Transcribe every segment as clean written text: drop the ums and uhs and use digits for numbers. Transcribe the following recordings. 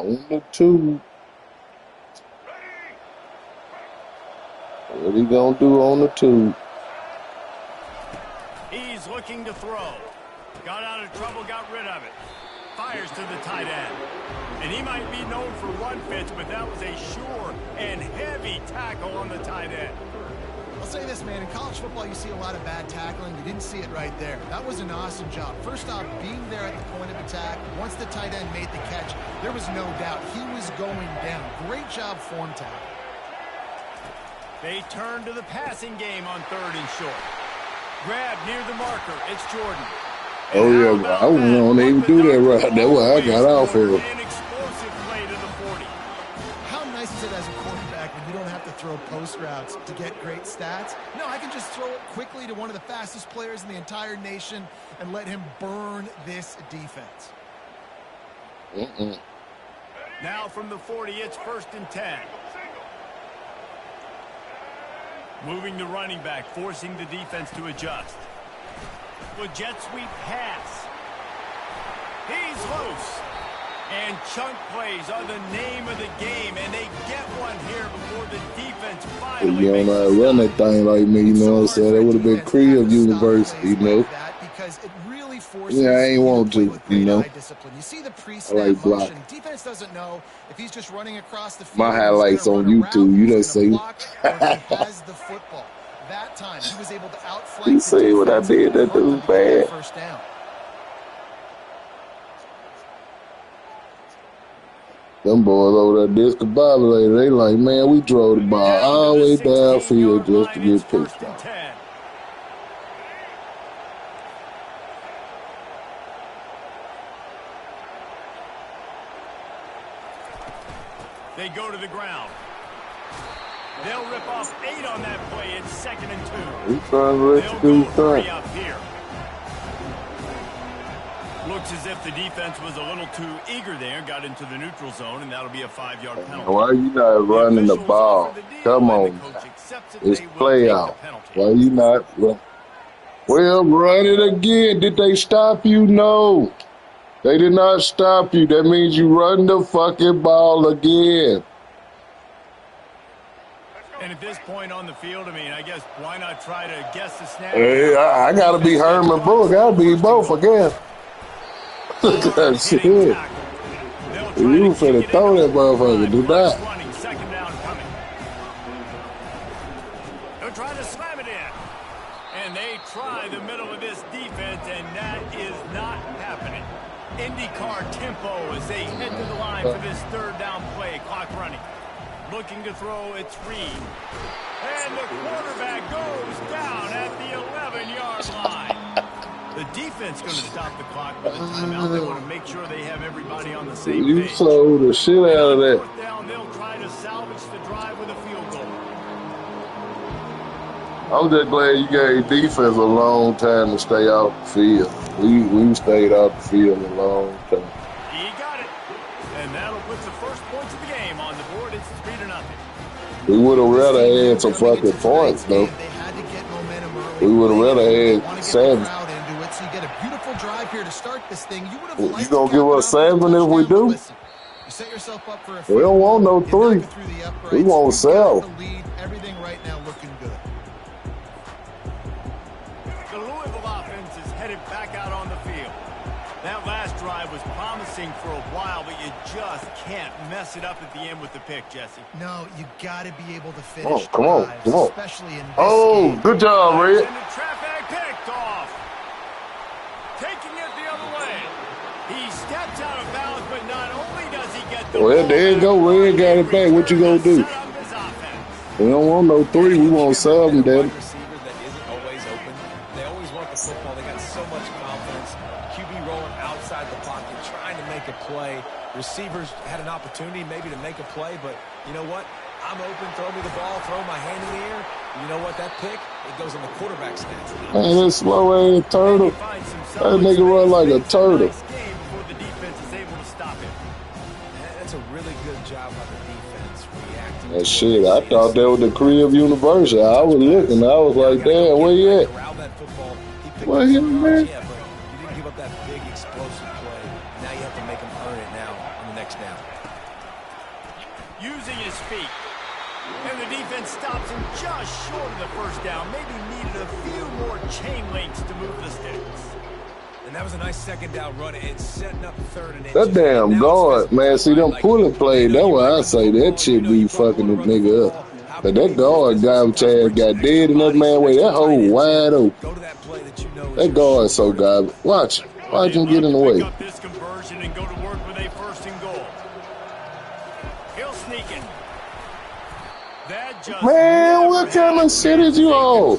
On the two. What he gonna do on the two? He's looking to throw. Got out of trouble, got rid of it. Fires to the tight end. And he might be known for run fits, but that was a sure and heavy tackle on the tight end. I'll say this, man. In college football, you see a lot of bad tackling. You didn't see it right there. That was an awesome job. First off, being there at the point of attack. Once the tight end made the catch, there was no doubt he was going down. Great job form tackle. They turn to the passing game on 3rd and short. Grab near the marker. It's Jordan. Oh, yeah, bro. I wouldn't want to even do that right. That's why I got off of it. An explosive play to the 40. How nice is it as a quarterback when you don't have to throw post routes to get great stats? No, I can just throw it quickly to one of the fastest players in the entire nation and let him burn this defense. Now from the 40, it's 1st and 10. Moving the running back, forcing the defense to adjust. With jet sweep pass. He's loose. And chunk plays are the name of the game, and they get one here before the defense finally makes it. Run that thing like me, you know what I'm saying? That would have been Crib University, you know. Because it really forces I ain't want to, you know. You see the pre-snap motion. Defense doesn't know if he's just running across the field. My highlights on YouTube, you just see. Has the football. That time he was able to outflank. You see what I did? That dude bad. First down. Them boys over there discombobulated. They like, man, we drove the ball all the way downfield just to get picked off. They go to the ground. They'll rip off 8 on that play. It's 2nd and 2. He's trying to let you do something. Up here. Looks as if the defense was a little too eager there, got into the neutral zone, and that'll be a 5-yard penalty. Why are you not running the ball? Come on. It's play out. Why are you not? Well, run it again. Did they stop you? No. They did not stop you. That means you run the fucking ball again. And at this point on the field, I mean, I guess why not try to guess the snap? Hey, I got to be Herman Brooks. I got to be both, I guess. Shit. You finna throw that motherfucker. Do not. Second down coming. They're trying to slam it in. And they try the middle of this defense, and that is not happening. IndyCar tempo as they head to the line for this 3rd down play. Clock running. Looking to throw, it's Reed. And the quarterback goes down at the 11-yard line. The defense going to stop the clock with a timeout. They want to make sure they have everybody on the same page. You sold the shit out of that. Down, they'll try to salvage the drive with a field goal. I'm just glad you gave defense a long time to stay out the field. We stayed out the field a long time. He got it. And that'll put the first points of the game on the board. It's 3-0. We would have rather had some fucking points, though. We would have rather had 7. So you get a beautiful drive here to start this thing. You gonna give us 7 if we do? You set yourself up for a we don't want no 3. We want 7. Everything right now looking good. The Louisville offense is headed back out on the field. That last drive was promising for a while, but you just can't mess it up at the end with the pick, Jesse. No, you got to be able to finish. Come on. Especially in this game. Good job, Red. And the traffic picked off. Taking it the other way. He steps out of bounds, but not only does he get the well, there you go. Red got it back. What you gonna do? We don't want no 3. We want 7, Daddy. Receiver that isn't always open. They always want the football. They got so much confidence. QB rolling outside the pocket, trying to make a play. Receivers had an opportunity maybe to make a play, but you know what? I'm open, throw me the ball, throw my hand in the air. You know what? That pick, it goes in the quarterback's stance. Man, that slow ass turtle. That nigga run like a turtle. That's a really good job by the defense reacting. That shit, I thought that was the Crib University. I was looking, I was like, damn, where you at? Where you, man? Yeah, but you didn't give up that big explosive play. Now you have to make them earn it now on the next down. using his feet. And the defense stops him just short of the first down. Maybe needed a few more chain links to move the sticks. And that was a nice second down run and setting up third and That damn guard, man. See them pulling play. That's why I say that shit be fucking the nigga up. But that guard garbage ass got dead in that man way. That hole wide open. That guard so garbage. Watch him get in the way. This conversion and go to work with a first and goal. He'll sneak it. Man, what kind of shit is you on?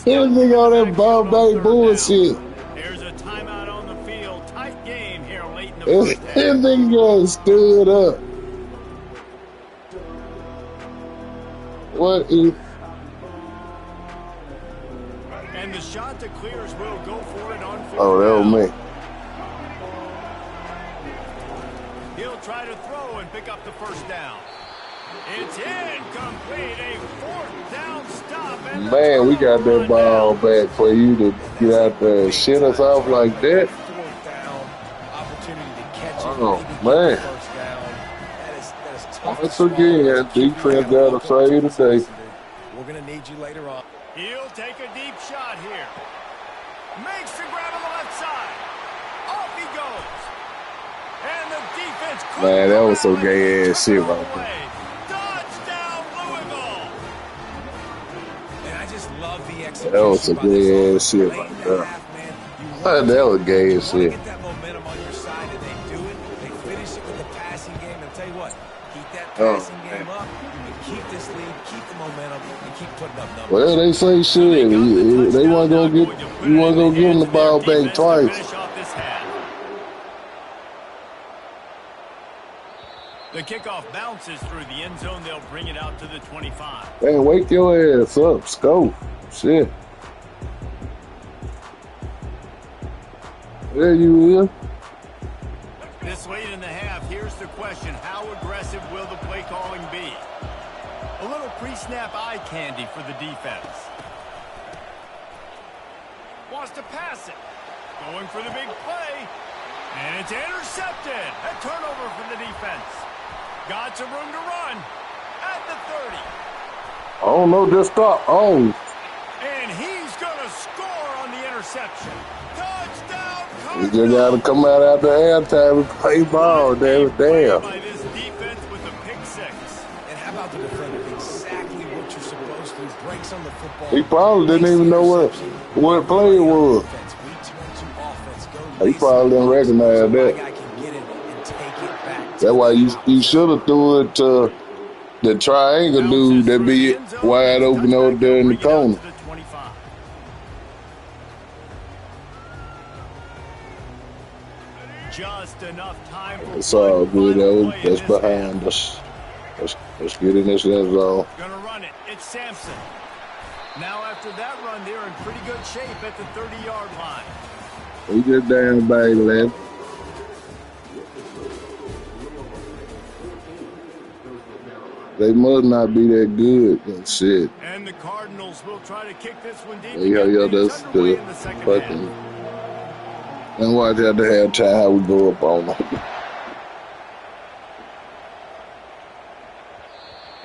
Anything on that Bombay bullshit. There's a timeout on the field. Tight game here late in the first half. Anything got stood up. What is... And the shot to clears will go for it on fourth. Oh, that was me. He'll try to throw and pick up the first down. It's incomplete. A fourth down stop. And man, we got that ball back for you to get out there and shit us off like that. Fourth down opportunity to catch it. Oh, man. First down. That is tough. Once again, defense got to say today. We're going to need you later on. He'll take a deep shot here. Makes the grab on the left side. Off he goes. And the defense. Man, that was some gay ass shit right there. Touchdown, Louisville. And I just love the execution. That was some gay ass shit right there. That was gay as shit. Get that momentum on your side, and they do it. They finish it with the passing game. And I'll tell you what, keep that passing game up, and keep this lead, keep the momentum, and keep putting up numbers. Well, they say shit. They want to go get. You want to go give them the ball back twice. The kickoff bounces through the end zone. They'll bring it out to the 25. Man, wake your ass up, scope. Shit. There you is. This late in the half, here's the question. How aggressive will the play calling be? A little pre-snap eye candy for the defense. Wants to pass it. Going for the big play. And it's intercepted. A turnover for the defense. Got some room to run at the 30. Oh, no, just stop. Oh. And he's going to score on the interception. Touchdown, You just got to come out after halftime and play ball, damn. By this defense with the pick six. And how about the defender? Exactly what you're supposed to do. Breaks on the football. He probably didn't even know what play it was. He probably didn't recognize that. That's why you should have threw it to the triangle dude that be wide open over there in the corner. Just enough time for it's all good, though. That's behind us. Let's get in this end zone. Gonna run it. It's Sampson. Now after that run, they're in pretty good shape at the 30-yard line. We just down by 11. They must not be that good and shit. And the Cardinals will try to kick this one deep. Yeah, that's the fucking. And watch out to have time how we go up on them.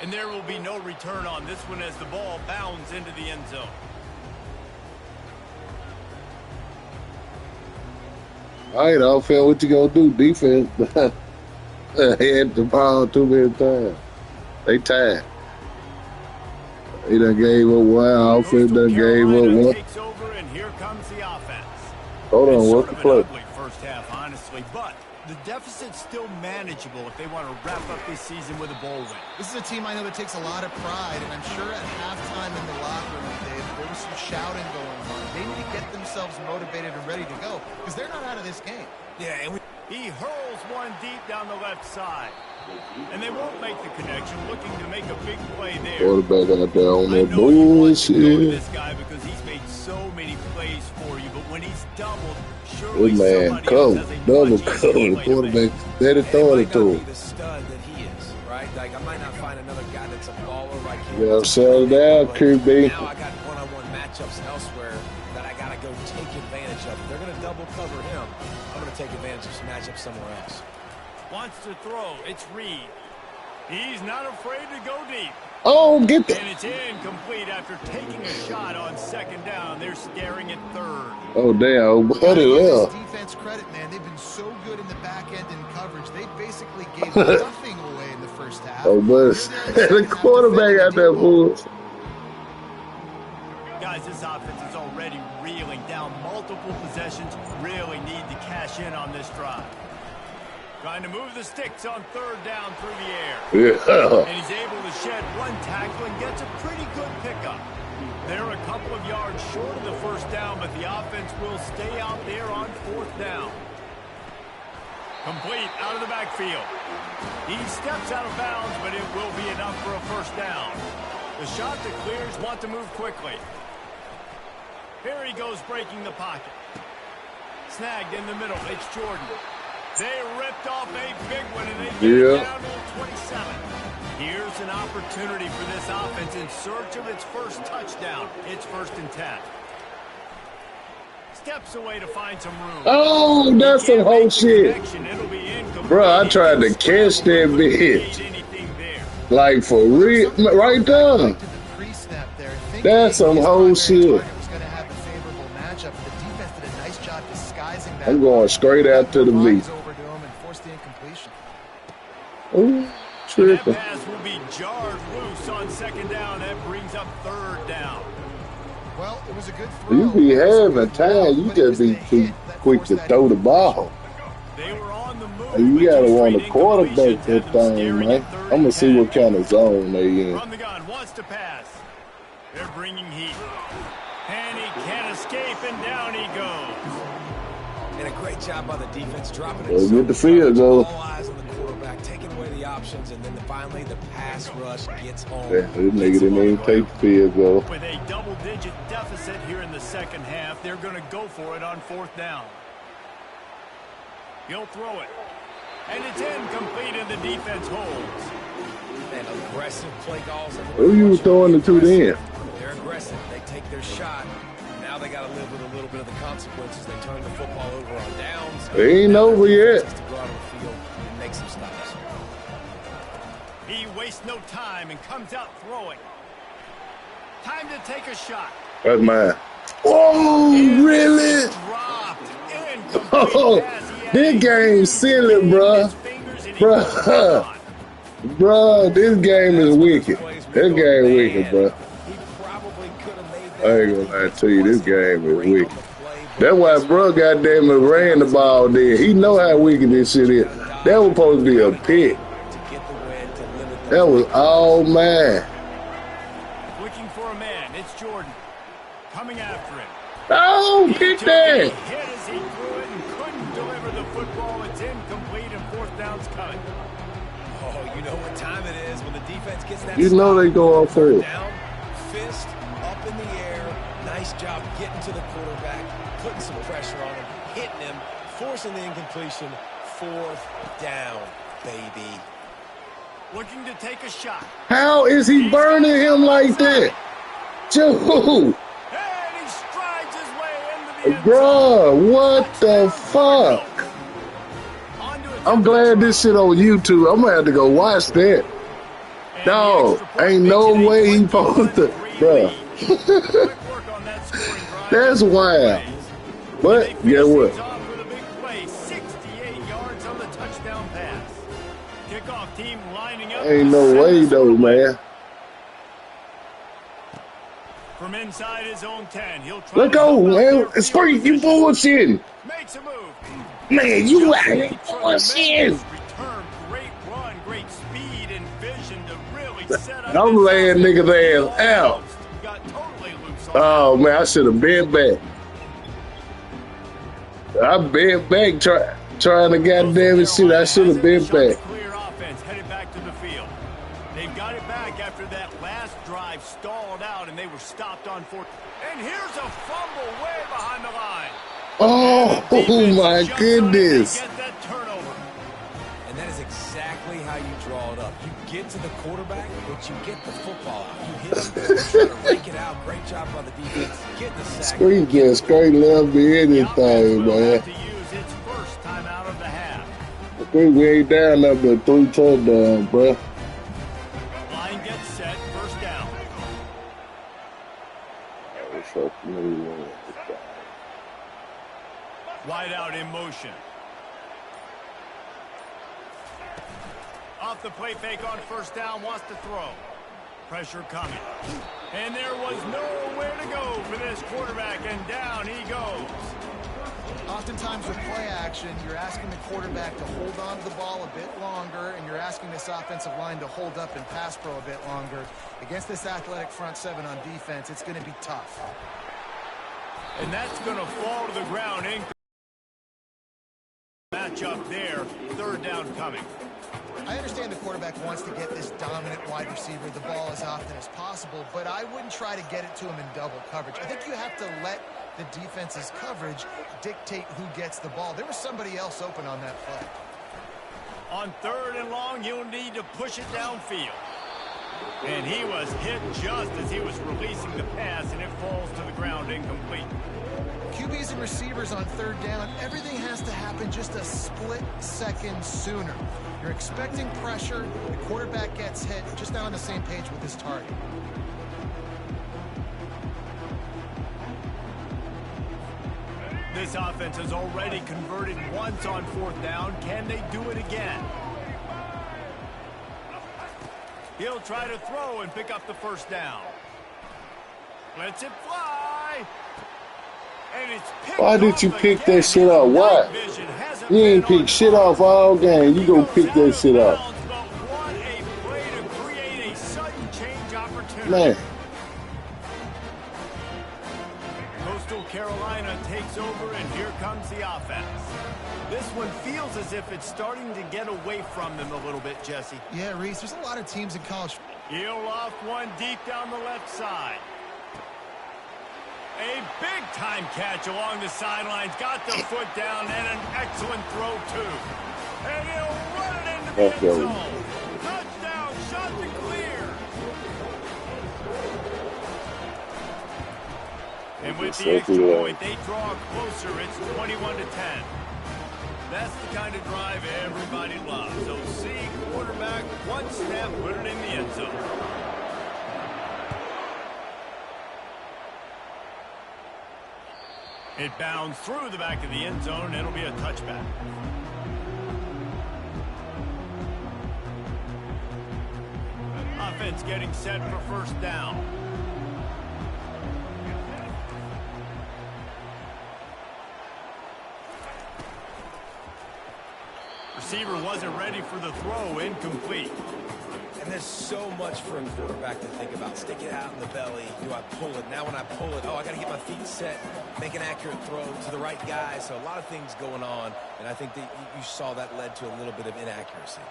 And there will be no return on this one as the ball bounds into the end zone. All right, offense, what you gonna do? Defense had the ball too many times. They tied. He done gave up one. Offense done gave up one. Takes over, and here comes the offense. Hold on, what's the play? First half, honestly, but the deficit's still manageable if they want to wrap up this season with a bowl win. This is a team I know that takes a lot of pride, and I'm sure at halftime in the locker room, Dave, there was some shouting going on. They need to get themselves motivated and ready to go because they're not out of this game. Yeah, and he hurls one deep down the left side. And they won't make the connection, looking to make a big play there. Quarterback out there on that bullshit. This guy because he's made so many plays for you, but when he's doubled, surely good man, cover, double cover. The quarterback, they throw it to him. The stud that he is, right? Like I might not find another guy that's a baller like him. Yeah, settle down, QB. Now I got one-on-one matchups elsewhere that I gotta go take advantage of. If they're gonna double cover him, I'm gonna take advantage of some matchups somewhere else. Wants to throw. It's Reed. He's not afraid to go deep. Oh, get that. And it's incomplete after taking a shot on second down. They're staring at third. Oh, damn. Buddy left. Defense credit, man. They've been so good in the back end in coverage. They basically gave nothing away in the first half. Oh, but the quarterback out there, fool. Guys, this offense is already reeling down multiple possessions. Really need to cash in on this drive. Trying to move the sticks on third down through the air. Yeah. And he's able to shed one tackle and gets a pretty good pickup. They're a couple of yards short of the first down, but the offense will stay out there on fourth down. Complete out of the backfield. He steps out of bounds, but it will be enough for a first down. The shot that clears want to move quickly. Here he goes breaking the pocket. Snagged in the middle. It's Jordan. They ripped off a big one, and they get it down to 27. Here's an opportunity for this offense in search of its first touchdown. It's 1st and 10. Steps away to find some room. Oh, that's some whole shit. Bro, I tried to catch that bitch. Like, for real. Right there. That's some whole shit. I'm going straight out to the meat. Oh, tripping. That pass will be jarred loose on second down. That brings up third down. Well, it was a good throw. You be having time. You just be too quick to throw the ball. They were on the move. You gotta want to quarterback that thing, man. I'm gonna see what kind of zone they in. From the gun, wants to pass. They're bringing heat. And he can't escape, and down he goes. And a great job by the defense dropping it. Well, get the field goal. All eyes on the quarterback, taking away the options, and then finally the pass rush gets home. Yeah, this nigga didn't even take the field goal. With a double-digit deficit here in the second half, they're going to go for it on fourth down. He'll throw it. And it's incomplete, and the defense holds. And aggressive play calls. Who you throwing it to then? They're aggressive. They take their shot. Now they got to live with a little bit of the consequences. They turn the football over on downs. It ain't over yet. To go out on the field and make some stops. He wastes no time and comes out throwing. Time to take a shot. That's mine. Oh, really? Oh, this game's silly, bruh. Bruh, this game is wicked. This game wicked, bruh. I ain't gonna lie to you, this game is wicked. That's why bruh goddamn it ran the ball there. He know how wicked this shit is. That was supposed to be a pick. That was all mine. Looking for a man. It's Jordan. Coming after him. Oh, pick that. Hit as he threw it and couldn't deliver the football. It's incomplete and fourth down's coming. Oh, you know what time it is when the defense gets that. You know they go off for it. Down, fist up in the air. Nice job getting to the quarterback, putting some pressure on him, hitting him, forcing the incompletion. Fourth down, baby. Looking to take a shot. How is he burning him like that? Dude. And he strides his way into the end zone. Bruh, what the fuck? I'm glad this shit on YouTube. I'm gonna have to go watch that. Dog, ain't no way he supposed to. Bruh. That's wild. But guess what? Ain't no way though, man. From inside his own 10, he'll try. Let go, man. It's free. You bullshitting. Makes a move. Man, you out here bullshitting. Return, great run, great speed and vision to really set up. I'm laying niggas ass out. Got totally loose. Oh man, I should have been back. I bent back trying to goddamn it shit. I should have been back. Clear offense headed back to the field. They've got it back after that last drive stalled out and they were stopped on fourth. And here's a fumble way behind the line. Oh my goodness. Get that turnover. And that is exactly how you draw it up. You get to the quarterback, but you get the football out. You hit him, you try to rake it out. Great job by the defense. Get the sack. Screen just straight love me anything, man. To use its first time out of the half. We ain't down there but 3 touchdowns, bro. Line gets set, first down. Wide out in motion. Off the play fake on first down, wants to throw. Pressure coming. And there was nowhere to go for this quarterback, and down he goes. Oftentimes with play action, you're asking the quarterback to hold on to the ball a bit longer, and you're asking this offensive line to hold up and pass pro a bit longer. Against this athletic front seven on defense, it's going to be tough. And that's going to fall to the ground. Match up there, third down coming. I understand the quarterback wants to get this dominant wide receiver the ball as often as possible, but I wouldn't try to get it to him in double coverage. I think you have to let the defense's coverage dictate who gets the ball. There was somebody else open on that play. On third and long, you'll need to push it downfield. And he was hit just as he was releasing the pass, and it falls to the ground incomplete. QBs and receivers on third down, everything has to happen just a split second sooner. You're expecting pressure, the quarterback gets hit, just not on the same page with his target. This offense has already converted once on fourth down. Can they do it again? He'll try to throw and pick up the first down. Lets it fly. And it's picked. Why did you pick that shit up? Why? You ain't pick shit off all game. You gonna pick that shit up. What a play to create a sudden change opportunity. Man. Coastal Carolina takes over, and here comes the offense. This one feels as if it's starting to get away from them a little bit, Jesse. Yeah, Reese, there's a lot of teams in college. He'll loft one deep down the left side. A big-time catch along the sidelines. Got the foot down, and an excellent throw, too. And he'll run it into the end zone. Touchdown, shot to clear. And with the extra point, they draw closer. It's 21-10. That's the kind of drive everybody loves. So seeing quarterback, one snap, put it in the end zone. It bounds through the back of the end zone. It'll be a touchback. Offense getting set for first down. Receiver wasn't ready for the throw. Incomplete. And there's so much for a quarterback to think about. Stick it out in the belly. Do I pull it? Now when I pull it, oh, I got to get my feet set, make an accurate throw to the right guy. So a lot of things going on, and I think that you saw that led to a little bit of inaccuracy.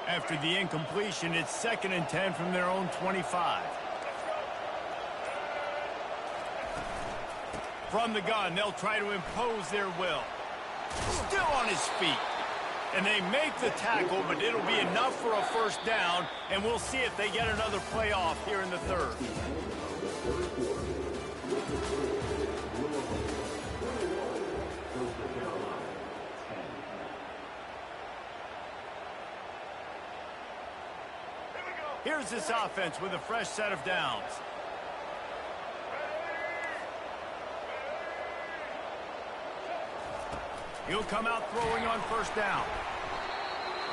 After the incompletion, it's 2nd and 10 from their own 25. From the gun, they'll try to impose their will. Still on his feet. And they make the tackle, but it'll be enough for a first down, and we'll see if they get another play off here in the third. Here's this offense with a fresh set of downs. He'll come out throwing on first down.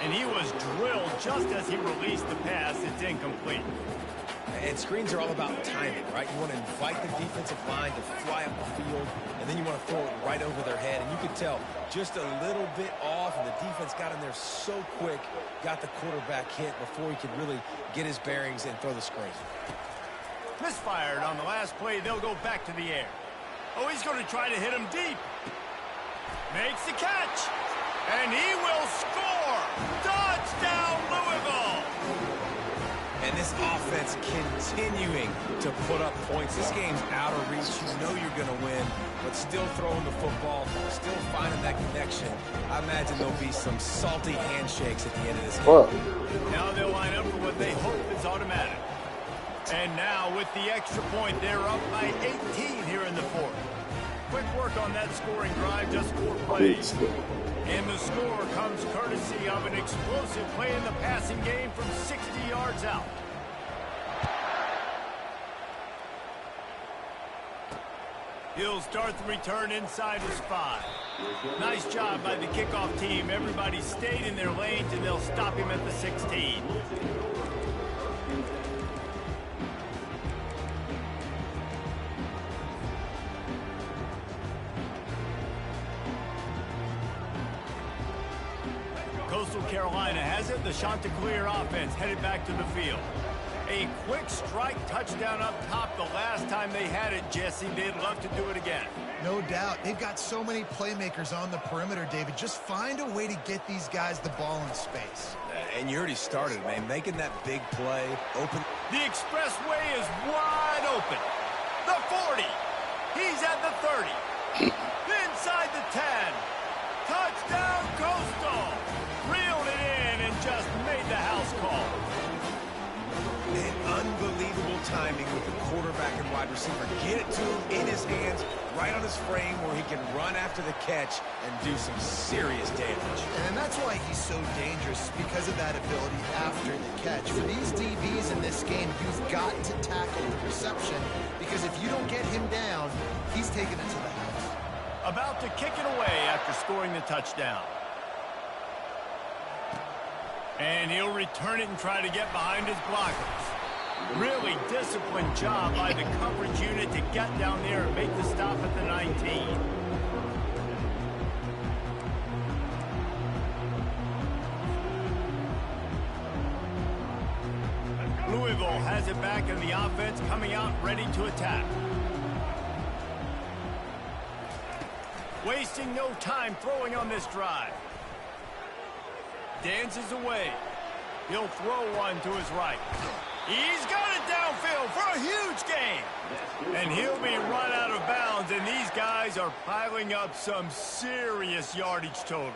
And he was drilled just as he released the pass. It's incomplete. And screens are all about timing, right? You want to invite the defensive line to fly up the field, and then you want to throw it right over their head. And you could tell just a little bit off, and the defense got in there so quick, got the quarterback hit before he could really get his bearings and throw the screen. Misfired on the last play. They'll go back to the air. Oh, he's going to try to hit him deep. Makes the catch. And he will score. Touchdown, Louisville. And this offense continuing to put up points. This game's out of reach. You know you're going to win, but still throwing the football, still finding that connection. I imagine there'll be some salty handshakes at the end of this game. Now they'll line up for what they hope is automatic. And now with the extra point, they're up by 18 here in the fourth. quick work on that scoring drive, just 4 plays. And the score comes courtesy of an explosive play in the passing game from 60 yards out. He'll start the return inside his 5. Nice job by the kickoff team. Everybody stayed in their lanes, and they'll stop him at the 16. Coastal Carolina has it. The Chanticleer offense headed back to the field. A quick strike touchdown up top the last time they had it, Jesse. They'd love to do it again. No doubt. They've got so many playmakers on the perimeter, David. Just find a way to get these guys the ball in space. And you already started, man, making that big play. Open. The expressway is wide open. The 40. He's at the 30. Inside the 10. Touchdown, Coastal. Reeled it in and just made the house call. And unbelievable timing with the quarterback and wide receiver. Get it to him in his hands, right on his frame where he can run after the catch and do some serious damage. And that's why he's so dangerous, because of that ability after the catch. For these DBs in this game, you've got to tackle the reception, because if you don't get him down, he's taking it to the house. About to kick it away after scoring the touchdown. And he'll return it and try to get behind his blockers. Really disciplined job by the coverage unit to get down there and make the stop at the 19. Louisville has it back in the offense, coming out ready to attack. Wasting no time throwing on this drive. Dances away. He'll throw one to his right. He's got it downfield for a huge gain. And he'll be run out of bounds, and these guys are piling up some serious yardage totals.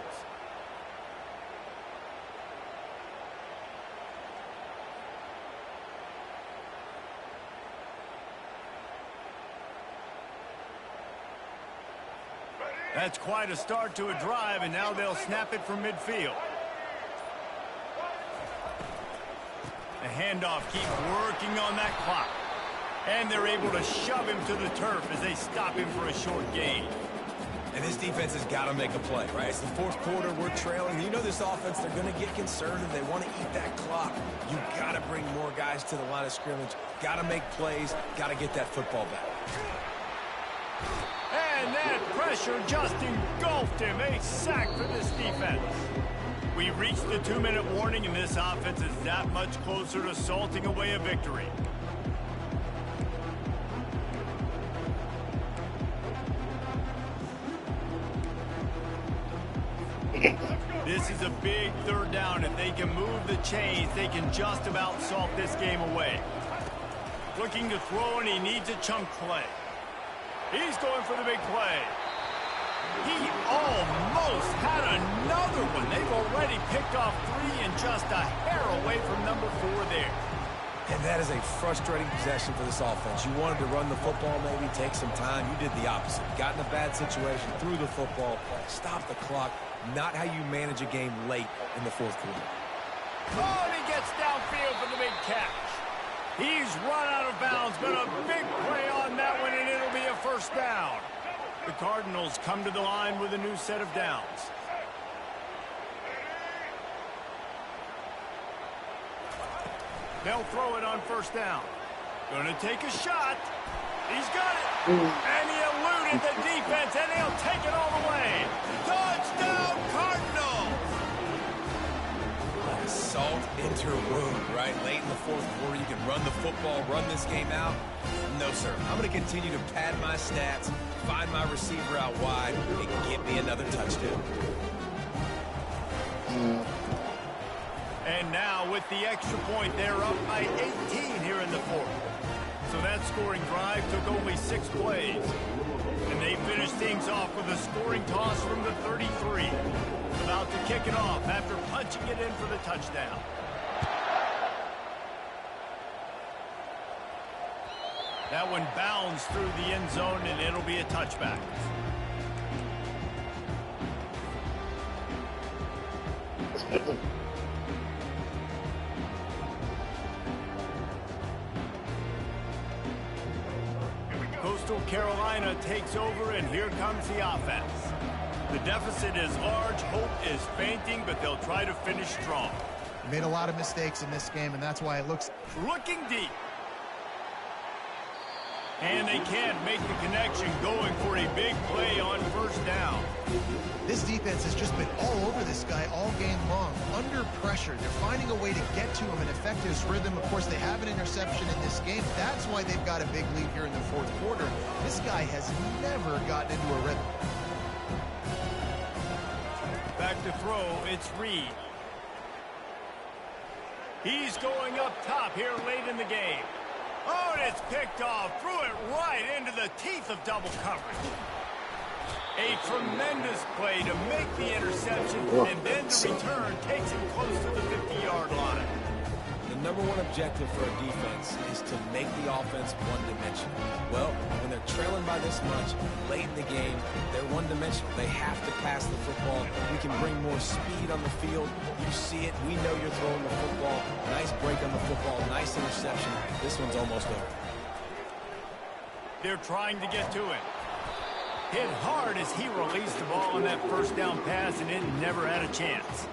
That's quite a start to a drive, and now they'll snap it from midfield. The handoff keeps working on that clock. And they're able to shove him to the turf as they stop him for a short gain. And this defense has got to make a play, right? It's the fourth quarter. We're trailing. You know this offense, they're going to get conservative. They want to eat that clock. You got to bring more guys to the line of scrimmage. Got to make plays. Got to get that football back. And that pressure just engulfed him. A sack for this defense. We reached the 2-minute warning, and this offense is that much closer to salting away a victory. This is a big third down. If they can move the chains, they can just about salt this game away. Looking to throw, and he needs a chunk play. He's going for the big play. He almost had another one. They've already picked off 3 and just a hair away from number 4 there. And that is a frustrating possession for this offense. You wanted to run the football, maybe take some time. You did the opposite. Got in a bad situation, threw the football, stopped the clock. Not how you manage a game late in the fourth quarter. Oh, and he gets downfield for the big catch. He's run out of bounds, but a big play on that one, and it'll be a first down. The Cardinals come to the line with a new set of downs. They'll throw it on first down. Gonna take a shot. He's got it. And he eluded the defense, and he'll take it all the way. Touchdown, Cardinals! Salt into a wound, right? Late in the fourth quarter, you can run the football, run this game out. No, sir. I'm going to continue to pad my stats, find my receiver out wide, and get me another touchdown. And now with the extra point, they're up by 18 here in the fourth. So that scoring drive took only 6 plays. And they finished things off with a scoring toss from the 33. About to kick it off after punching it in for the touchdown. That one bounds through the end zone, and it'll be a touchback. Coastal Carolina takes over, and here comes the offense. The deficit is large, hope is fainting, but they'll try to finish strong. Made a lot of mistakes in this game, and that's why it looks... Looking deep. And they can't make the connection, going for a big play on first down. This defense has just been all over this guy all game long, under pressure. They're finding a way to get to him and affect his rhythm. Of course, they have an interception in this game. That's why they've got a big lead here in the fourth quarter. This guy has never gotten into a rhythm. Back to throw, it's Reed. He's going up top here late in the game. Oh, and it's picked off. Threw it right into the teeth of double coverage. A tremendous play to make the interception, and then the return takes him close to the 50-yard line. The number one objective for a defense is to make the offense one-dimensional. Well, when they're trailing by this much, late in the game, they're one-dimensional. They have to pass the football. We can bring more speed on the field. You see it. We know you're throwing the football. Nice break on the football. Nice interception. This one's almost over. They're trying to get to it. Hit hard as he released the ball on that first down pass, and it never had a chance.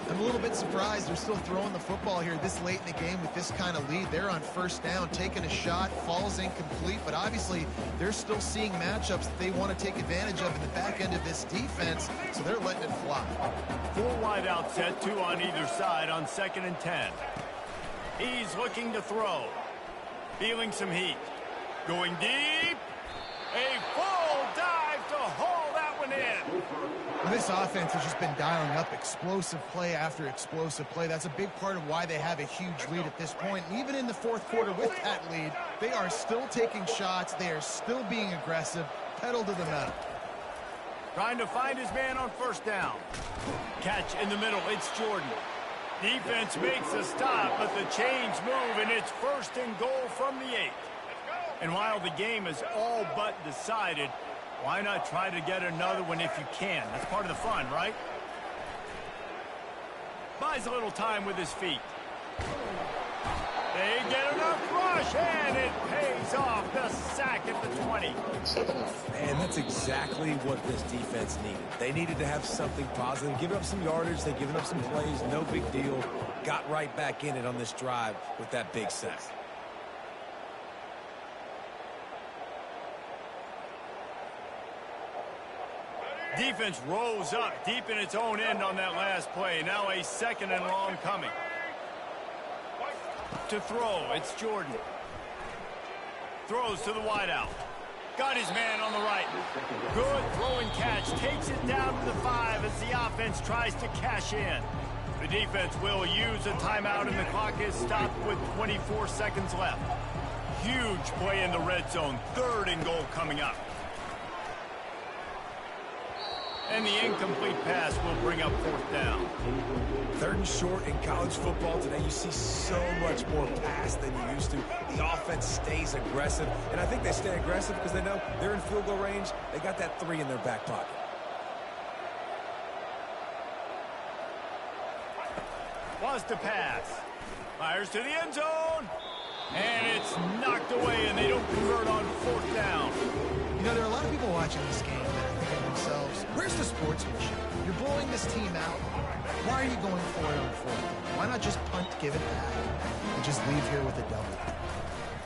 I'm a little bit surprised they're still throwing the football here this late in the game with this kind of lead. They're on first down, taking a shot, falls incomplete, but obviously they're still seeing matchups that they want to take advantage of in the back end of this defense, so they're letting it fly. 4 wide out set, 2 on either side on 2nd and 10. He's looking to throw. Feeling some heat. Going deep. A full dive to haul that one in. Well, this offense has just been dialing up explosive play after explosive play. That's a big part of why they have a huge lead at this point. And even in the fourth quarter with that lead, they are still taking shots. They are still being aggressive. Pedal to the metal. Trying to find his man on first down. Catch in the middle. It's Jordan. Defense makes a stop, but the chains move, and it's 1st and goal from the 8. And while the game is all but decided, why not try to get another one if you can? That's part of the fun, right? Buys a little time with his feet. They get enough rush, and it pays off. The sack at the 20. And that's exactly what this defense needed. They needed to have something positive. Giving up some yardage, they've given up some plays, no big deal. Got right back in it on this drive with that big sack. Defense rose up deep in its own end on that last play. Now a 2nd and long coming. To throw, it's Jordan. Throws to the wideout. Got his man on the right. Good throwing catch. Takes it down to the 5 as the offense tries to cash in. The defense will use a timeout, and the clock is stopped with 24 seconds left. Huge play in the red zone. 3rd and goal coming up. And the incomplete pass will bring up 4th down. 3rd and short in college football today. You see so much more pass than you used to. The offense stays aggressive, and I think they stay aggressive because they know they're in field goal range. They got that 3 in their back pocket. Wants to pass. Fires to the end zone. And it's knocked away, and they don't convert on 4th down. You know, there are a lot of people watching this game that are thinking to themselves, where's the sportsmanship? You're blowing this team out. Why are you going for it on 4th? Why not just punt, give it back, and just leave here with a double?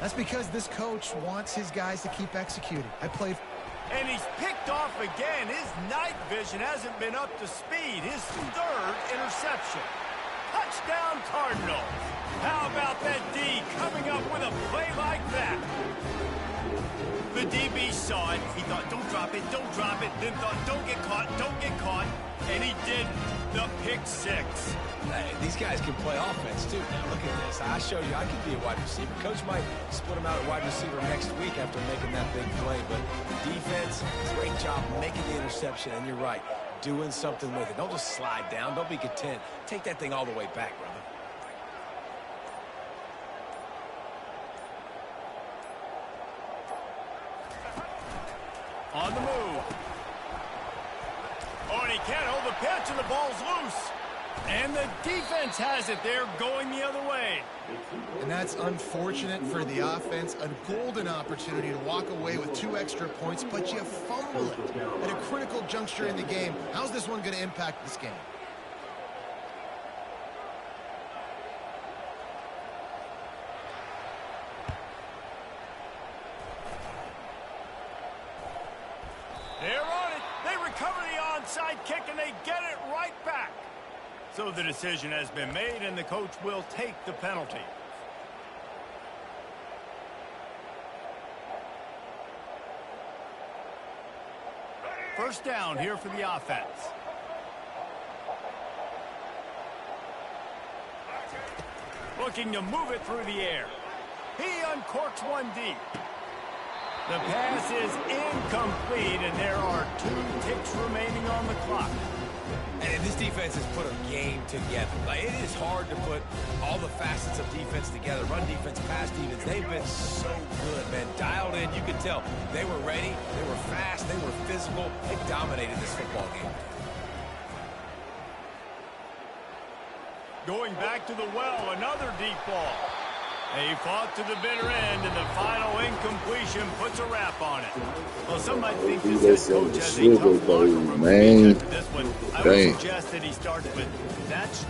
That's because this coach wants his guys to keep executing. And he's picked off again. His night vision hasn't been up to speed. His 3rd interception. Touchdown Cardinals. How about that D coming up with a play like that? The DB saw it. He thought, don't drop it, don't drop it. Then thought, don't get caught, don't get caught. And he did the pick 6. Hey, these guys can play offense, too. Now, look at this. I showed you I could be a wide receiver. Coach might split him out at wide receiver next week after making that big play. But defense, great job making the interception. And you're right, doing something with it. Don't just slide down. Don't be content. Take that thing all the way back, brother. On the move. Oh, and he can't hold the pitch, and the ball's loose. And the defense has it. They're going the other way. And that's unfortunate for the offense. A golden opportunity to walk away with 2 extra points, but you fumble it at a critical juncture in the game. How's this one going to impact this game? They're on it. They recover the onside kick, and they get it right back. So the decision has been made, and the coach will take the penalty. First down here for the offense. Looking to move it through the air. He uncorks one deep. The pass is incomplete, and there are 2 ticks remaining on the clock. And this defense has put a game together. Like, it is hard to put all the facets of defense together. Run defense, pass defense. They've been so good, man. Dialed in. You could tell they were ready. They were fast. They were physical. They dominated this football game. Going back to the well, another deep ball. He fought to the bitter end, and the final incompletion puts a wrap on it. Well, some might think this head coach has a tough locker room speech after this one. I would suggest that he starts with, "That's